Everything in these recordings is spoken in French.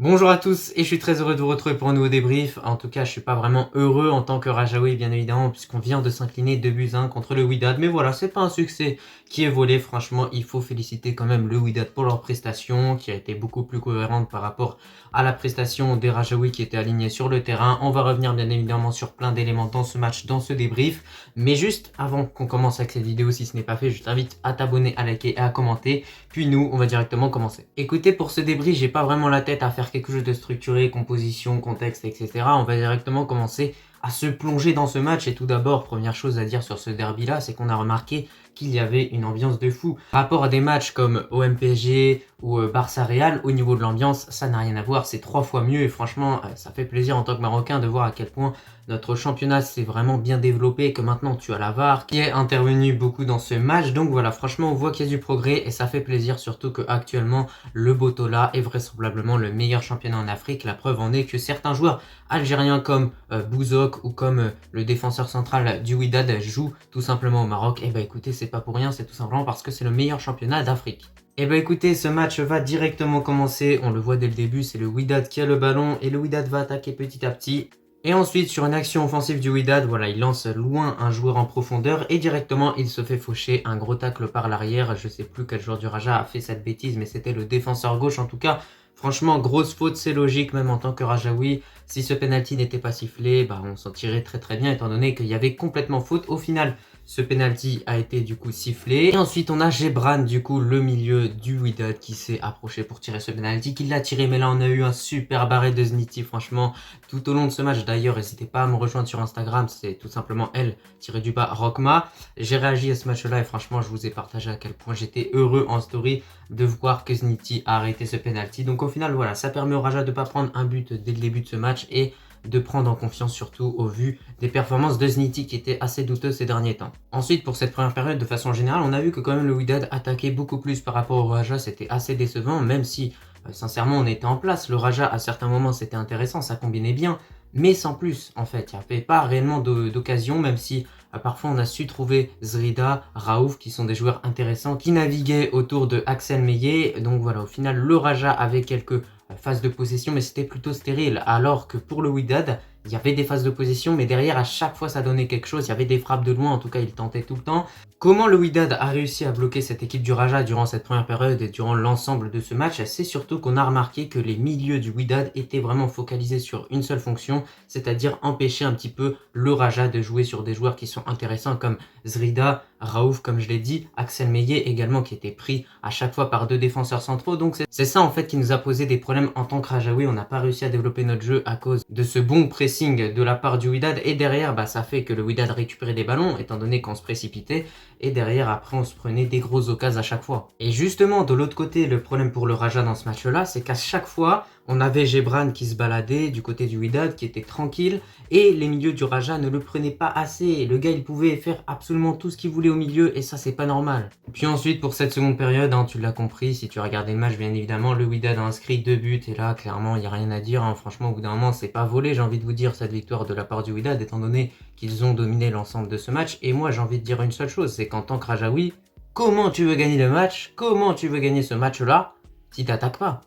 Bonjour à tous et je suis très heureux de vous retrouver pour un nouveau débrief. En tout cas, je suis pas vraiment heureux en tant que Rajaoui, bien évidemment, puisqu'on vient de s'incliner 2-1 contre le Wydad. Mais voilà, c'est pas un succès qui est volé. Franchement, il faut féliciter quand même le Wydad pour leur prestation, qui a été beaucoup plus cohérente par rapport à la prestation des Rajaoui qui étaient alignés sur le terrain. On va revenir bien évidemment sur plein d'éléments dans ce match, dans ce débrief. Mais juste avant qu'on commence avec cette vidéo, si ce n'est pas fait, je t'invite à t'abonner, à liker et à commenter. Puis nous, on va directement commencer. Écoutez, pour ce débrief, j'ai pas vraiment la tête à faire quelque chose de structuré, composition, contexte, etc. On va directement commencer à se plonger dans ce match. Et tout d'abord, première chose à dire sur ce derby-là, c'est qu'on a remarqué qu'il y avait une ambiance de fou. Par rapport à des matchs comme OM-PSG ou Barça-Real, au niveau de l'ambiance, ça n'a rien à voir, c'est 3 fois mieux. Et franchement, ça fait plaisir en tant que Marocain de voir à quel point notre championnat s'est vraiment bien développé, que maintenant tu as la VAR qui est intervenu beaucoup dans ce match. Donc voilà, franchement, on voit qu'il y a du progrès et ça fait plaisir, surtout qu'actuellement, le Botola est vraisemblablement le meilleur championnat en Afrique. La preuve en est que certains joueurs algériens comme Bouzok ou comme le défenseur central du Wydad jouent tout simplement au Maroc. Et bah écoutez, c'est pas pour rien, c'est tout simplement parce que c'est le meilleur championnat d'Afrique. Et bah écoutez, ce match va directement commencer, on le voit dès le début, c'est le Wydad qui a le ballon et le Wydad va attaquer petit à petit. Et ensuite, sur une action offensive du Wydad, voilà, il lance loin un joueur en profondeur et directement, il se fait faucher un gros tacle par l'arrière. Je sais plus quel joueur du Raja a fait cette bêtise, mais c'était le défenseur gauche. En tout cas, franchement, grosse faute, c'est logique, même en tant que Rajaoui. Si ce penalty n'était pas sifflé, bah, on s'en tirait très très bien, étant donné qu'il y avait complètement faute. Au final, ce penalty a été du coup sifflé. Et ensuite, on a Gebran, du coup, le milieu du Wydad qui s'est approché pour tirer ce penalty, qui l'a tiré. Mais là, on a eu un super barré de Zniti, franchement, tout au long de ce match. D'ailleurs, n'hésitez pas à me rejoindre sur Instagram, c'est tout simplement elle, tiré du bas, Rockma. J'ai réagi à ce match-là et franchement, je vous ai partagé à quel point j'étais heureux en story de voir que Zniti a arrêté ce penalty. Donc au final, voilà, ça permet au Raja de ne pas prendre un but dès le début de ce match et de prendre en confiance, surtout au vu des performances de Zniti qui étaient assez douteuses ces derniers temps. Ensuite, pour cette première période, de façon générale, on a vu que quand même le Wydad attaquait beaucoup plus par rapport au Raja. C'était assez décevant, même si sincèrement on était en place. Le Raja à certains moments c'était intéressant, ça combinait bien, mais sans plus en fait. Il n'y avait pas réellement d'occasion, même si parfois on a su trouver Zrida, Raouf qui sont des joueurs intéressants qui naviguaient autour de Axel Meillet. Donc voilà, au final le Raja avait quelques phases de possession, mais c'était plutôt stérile, alors que pour le Wydad, il y avait des phases de possession, mais derrière, à chaque fois, ça donnait quelque chose. Il y avait des frappes de loin, en tout cas, il tentait tout le temps. Comment le Wydad a réussi à bloquer cette équipe du Raja durant cette première période et durant l'ensemble de ce match, c'est surtout qu'on a remarqué que les milieux du Wydad étaient vraiment focalisés sur une seule fonction, c'est-à-dire empêcher un petit peu le Raja de jouer sur des joueurs qui sont intéressants comme Zrida, Raouf, comme je l'ai dit, Axel Meillet également qui était pris à chaque fois par deux défenseurs centraux. Donc c'est ça en fait qui nous a posé des problèmes en tant que Rajaoui. On n'a pas réussi à développer notre jeu à cause de ce bon pressing de la part du Wydad. Et derrière, bah, ça fait que le Wydad récupérait des ballons étant donné qu'on se précipitait. Et derrière, après, on se prenait des grosses occasions à chaque fois. Et justement, de l'autre côté, le problème pour le Raja dans ce match-là, c'est qu'à chaque fois, on avait Gebran qui se baladait du côté du Wydad, qui était tranquille, et les milieux du Raja ne le prenaient pas assez. Le gars, il pouvait faire absolument tout ce qu'il voulait au milieu, et ça, c'est pas normal. Puis ensuite, pour cette seconde période, hein, tu l'as compris, si tu as regardé le match, bien évidemment, le Wydad a inscrit 2 buts, et là, clairement, il n'y a rien à dire. Hein. Franchement, au bout d'un moment, c'est pas volé, j'ai envie de vous dire, cette victoire de la part du Wydad, étant donné qu'ils ont dominé l'ensemble de ce match. Et moi, j'ai envie de dire une seule chose, c'est qu'en tant que Rajaoui, comment tu veux gagner le match? Comment tu veux gagner ce match-là si t'attaques pas?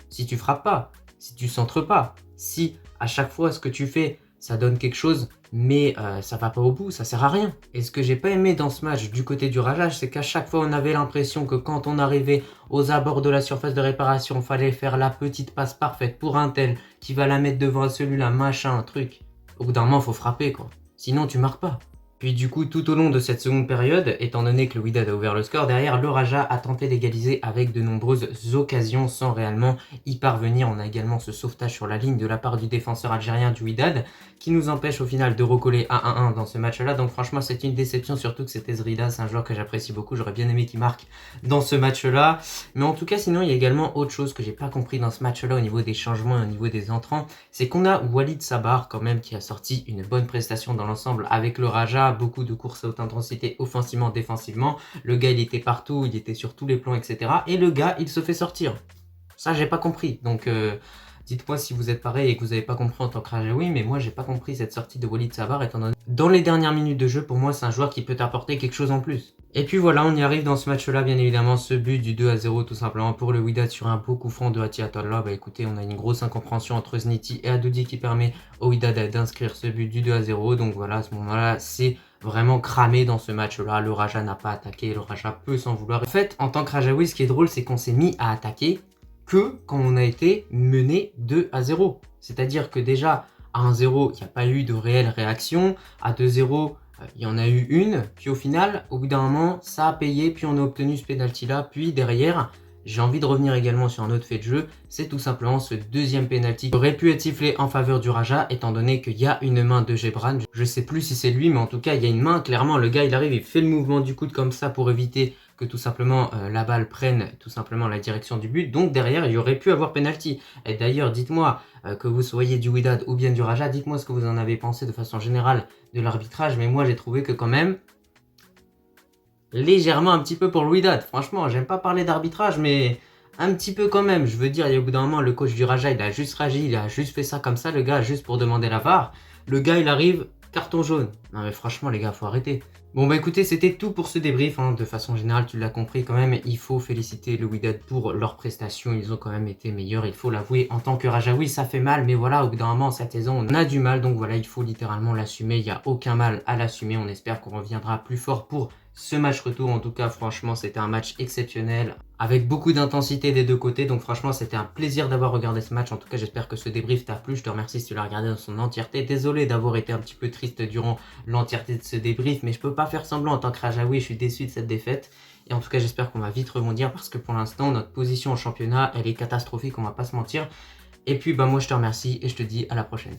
Si tu frappes pas, si tu centres pas, si à chaque fois ce que tu fais, ça donne quelque chose, mais ça va pas au bout, ça sert à rien. Et ce que j'ai pas aimé dans ce match du côté du Raja, c'est qu'à chaque fois on avait l'impression que quand on arrivait aux abords de la surface de réparation, il fallait faire la petite passe parfaite pour un tel qui va la mettre devant celui-là, machin, un truc. Au bout d'un moment, faut frapper quoi. Sinon tu marques pas. Puis du coup, tout au long de cette seconde période, étant donné que le Wydad a ouvert le score, derrière, le Raja a tenté d'égaliser avec de nombreuses occasions sans réellement y parvenir. On a également ce sauvetage sur la ligne de la part du défenseur algérien du Wydad qui nous empêche au final de recoller à 1-1 dans ce match-là. Donc franchement, c'est une déception, surtout que c'était Zrida, c'est un joueur que j'apprécie beaucoup. J'aurais bien aimé qu'il marque dans ce match-là. Mais en tout cas, sinon, il y a également autre chose que j'ai pas compris dans ce match-là au niveau des changements et au niveau des entrants. C'est qu'on a Walid Sabar quand même qui a sorti une bonne prestation dans l'ensemble avec le Raja. Beaucoup de courses à haute intensité offensivement, défensivement. Le gars, il était partout, il était sur tous les plans, etc. Et le gars, il se fait sortir. Ça, j'ai pas compris. Donc, Dites-moi si vous êtes pareil et que vous n'avez pas compris en tant que Rajaoui, mais moi j'ai pas compris cette sortie de Walid Sabar étant donné dans les dernières minutes de jeu, pour moi c'est un joueur qui peut t'apporter quelque chose en plus. Et puis voilà, on y arrive dans ce match-là, bien évidemment, ce but du 2-0 tout simplement pour le Wydad sur un beau coup franc de Atiatolla. Bah écoutez, on a une grosse incompréhension entre Zniti et Adoudi qui permet au Wydad d'inscrire ce but du 2-0. Donc voilà, à ce moment-là, c'est vraiment cramé dans ce match-là. Le Raja n'a pas attaqué, le Raja peut s'en vouloir. En fait, en tant que Rajaoui, ce qui est drôle, c'est qu'on s'est mis à attaquer que quand on a été mené 2-0. C'est-à-dire que déjà, à 1-0, il n'y a pas eu de réelle réaction. À 2-0, il y en a eu une. Puis au final, au bout d'un moment, ça a payé. Puis on a obtenu ce penalty-là. Puis derrière, j'ai envie de revenir également sur un autre fait de jeu. C'est tout simplement ce deuxième penalty qui aurait pu être sifflé en faveur du Raja, étant donné qu'il y a une main de Gebran. Je sais plus si c'est lui, mais en tout cas, il y a une main. Clairement, le gars, il arrive, il fait le mouvement du coude comme ça pour éviter que tout simplement la balle prenne tout simplement la direction du but. Donc derrière, il y aurait pu avoir penalty. Et d'ailleurs, dites-moi que vous soyez du Wydad ou bien du Raja, dites-moi ce que vous en avez pensé de façon générale de l'arbitrage. Mais moi, j'ai trouvé que quand même, légèrement un petit peu pour le Wydad. Franchement, j'aime pas parler d'arbitrage, mais un petit peu quand même. Je veux dire, il y a au bout d'un moment, le coach du Raja, il a juste réagi, il a juste fait ça comme ça, le gars, juste pour demander la VAR. Le gars, il arrive, carton jaune. Non mais franchement, les gars, faut arrêter. Bon bah écoutez, c'était tout pour ce débrief. De façon générale, tu l'as compris quand même, il faut féliciter le Wydad pour leurs prestations. Ils ont quand même été meilleurs, il faut l'avouer. En tant que Rajaoui, ça fait mal, mais voilà, au bout d'un moment, cette saison, on a du mal. Donc voilà, il faut littéralement l'assumer. Il n'y a aucun mal à l'assumer. On espère qu'on reviendra plus fort pour ce match retour. En tout cas, franchement, c'était un match exceptionnel avec beaucoup d'intensité des deux côtés. Donc franchement, c'était un plaisir d'avoir regardé ce match. En tout cas, j'espère que ce débrief t'a plu. Je te remercie si tu l'as regardé dans son entièreté. Désolé d'avoir été un petit peu triste durant l'entièreté de ce débrief, mais je peux pas faire semblant en tant que Rajaoui. Je suis déçu de cette défaite. Et en tout cas, j'espère qu'on va vite rebondir parce que pour l'instant, notre position au championnat, elle est catastrophique, on va pas se mentir. Et puis, bah moi, je te remercie et je te dis à la prochaine.